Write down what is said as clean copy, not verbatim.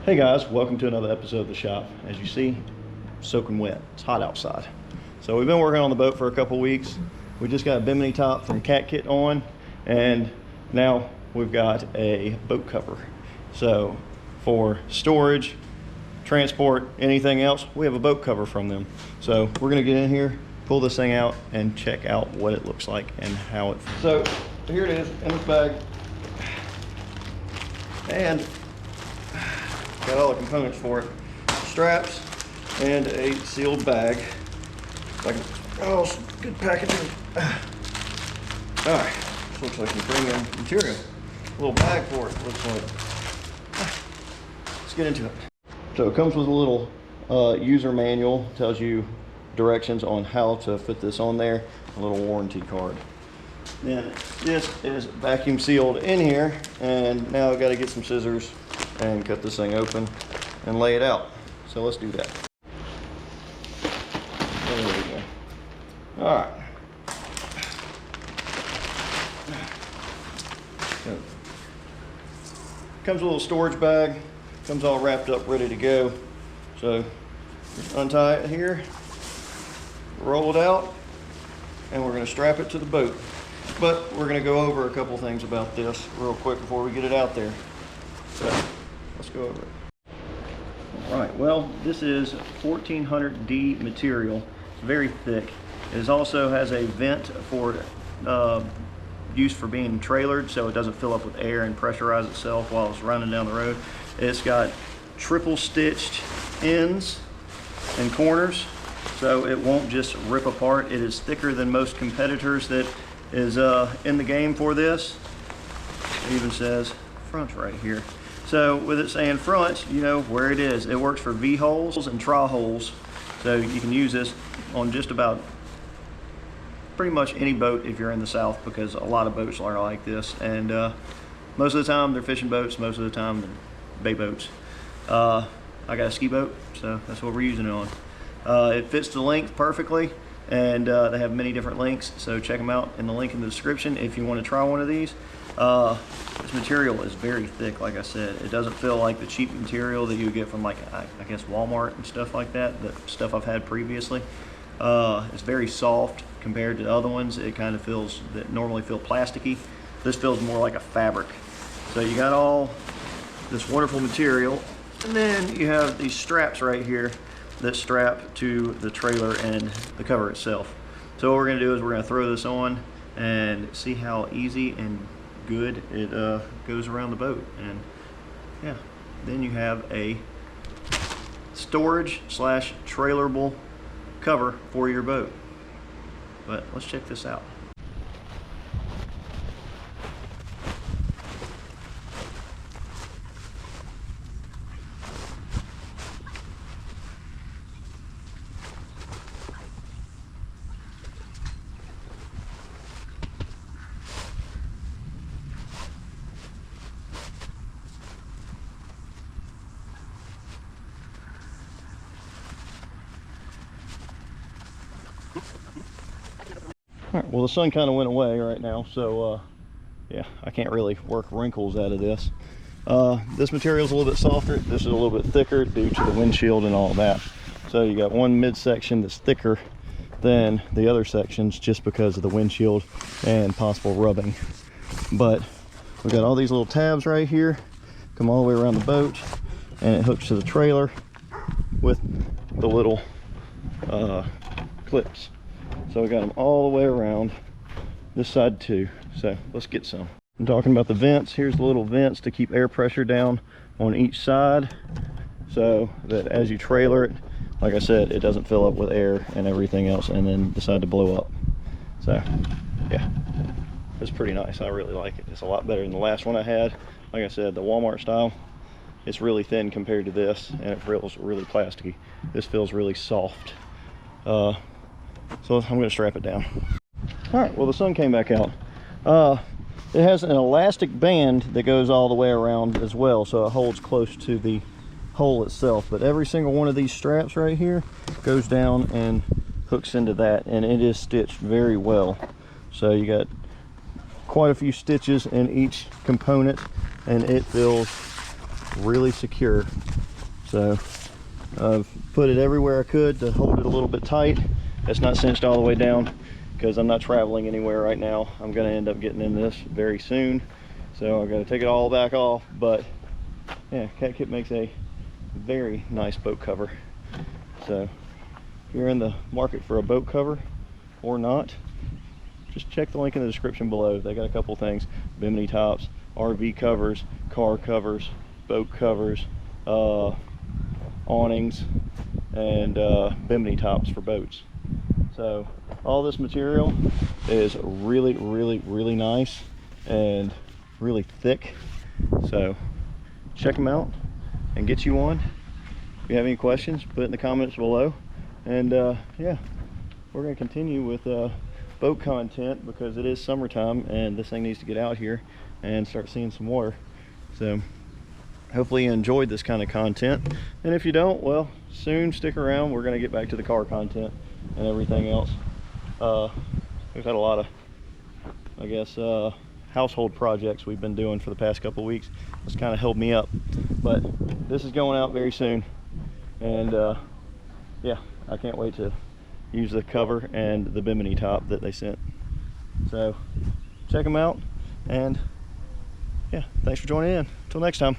Hey guys, welcome to another episode of The Shop. As you see, soaking wet. It's hot outside. So we've been working on the boat for a couple weeks. We just got a bimini top from Cat Kit on, and now we've got a boat cover. So for storage, transport, anything else, we have a boat cover from them. So we're gonna get in here, pull this thing out, and check out what it looks like and how it. So here it is in this bag, and got all the components for it: straps and a sealed bag. Like, oh, some good packaging. All right, this looks like some premium material. A little bag for it, looks like. Let's get into it. So it comes with a little user manual, tells you directions on how to fit this on there, a little warranty card. Then this is vacuum sealed in here, and now I've got to get some scissors and cut this thing open and lay it out. So let's do that. There we go. All right. So, comes with a little storage bag. Comes all wrapped up, ready to go. So just untie it here, roll it out, and we're going to strap it to the boat. But we're going to go over a couple things about this real quick before we get it out there. So let's go over it. All right, well, this is 1400D material. It's very thick. It also has a vent for use for being trailered, so it doesn't fill up with air and pressurize itself while it's running down the road. It's got triple stitched ends and corners, so it won't just rip apart. It is thicker than most competitors that is in the game for this. It even says front right here. So with it saying front, you know where it is. It works for V-holes and traw holes. So you can use this on just about pretty much any boat if you're in the South, because a lot of boats are like this. And most of the time they're fishing boats, most of the time they're bay boats. I got a ski boat, so that's what we're using it on. It fits the length perfectly, and they have many different links, so check them out in the link in the description if you want to try one of these. This material is very thick, like I said. It doesn't feel like the cheap material that you get from, like, I guess Walmart and stuff like that, the stuff I've had previously. It's very soft compared to other ones. It kind of feels, that normally feel plasticky. This feels more like a fabric. So you got all this wonderful material, and then you have these straps right here that strap to the trailer and the cover itself. So what we're going to do is we're going to throw this on and see how easy and good it goes around the boat. And yeah, then you have a storage slash trailerable cover for your boat. But let's check this out. All right, well, the sun kind of went away right now, so yeah, I can't really work wrinkles out of this. This material is a little bit softer. This is a little bit thicker due to the windshield and all that. So you got one midsection that's thicker than the other sections just because of the windshield and possible rubbing. But we've got all these little tabs right here, come all the way around the boat, and it hooks to the trailer with the little clips. So we got them all the way around this side too. So let's get some. I'm talking about the vents. Here's the little vents to keep air pressure down on each side, so that as you trailer it, like I said, it doesn't fill up with air and everything else and then decide to blow up. So yeah, it's pretty nice. I really like it. It's a lot better than the last one I had. Like I said, the Walmart style, it's really thin compared to this, and it feels really plasticky. This feels really soft. So I'm going to strap it down. All right, well, the sun came back out. It has an elastic band that goes all the way around as well, so it holds close to the hole itself. But every single one of these straps right here goes down and hooks into that, and it is stitched very well. So you got quite a few stitches in each component, and it feels really secure. So I've put it everywhere I could to hold it a little bit tight. It's not cinched all the way down because I'm not traveling anywhere right now. I'm going to end up getting in this very soon, so I've got to take it all back off. But yeah, Cat Kit makes a very nice boat cover. So if you're in the market for a boat cover or not, just check the link in the description below. They got a couple things: bimini tops, RV covers, car covers, boat covers, awnings, and bimini tops for boats. So all this material is really nice and really thick. So check them out and get you one. If you have any questions, put it in the comments below. And yeah, we're going to continue with boat content because it is summertime and this thing needs to get out here and start seeing some water. So hopefully you enjoyed this kind of content, and if you don't, well, soon stick around. We're going to get back to the car content and everything else. We've had a lot of, I guess, household projects we've been doing for the past couple of weeks. It's kind of held me up, but this is going out very soon, and yeah, I can't wait to use the cover and the bimini top that they sent. So check them out, and yeah, thanks for joining in. Until next time.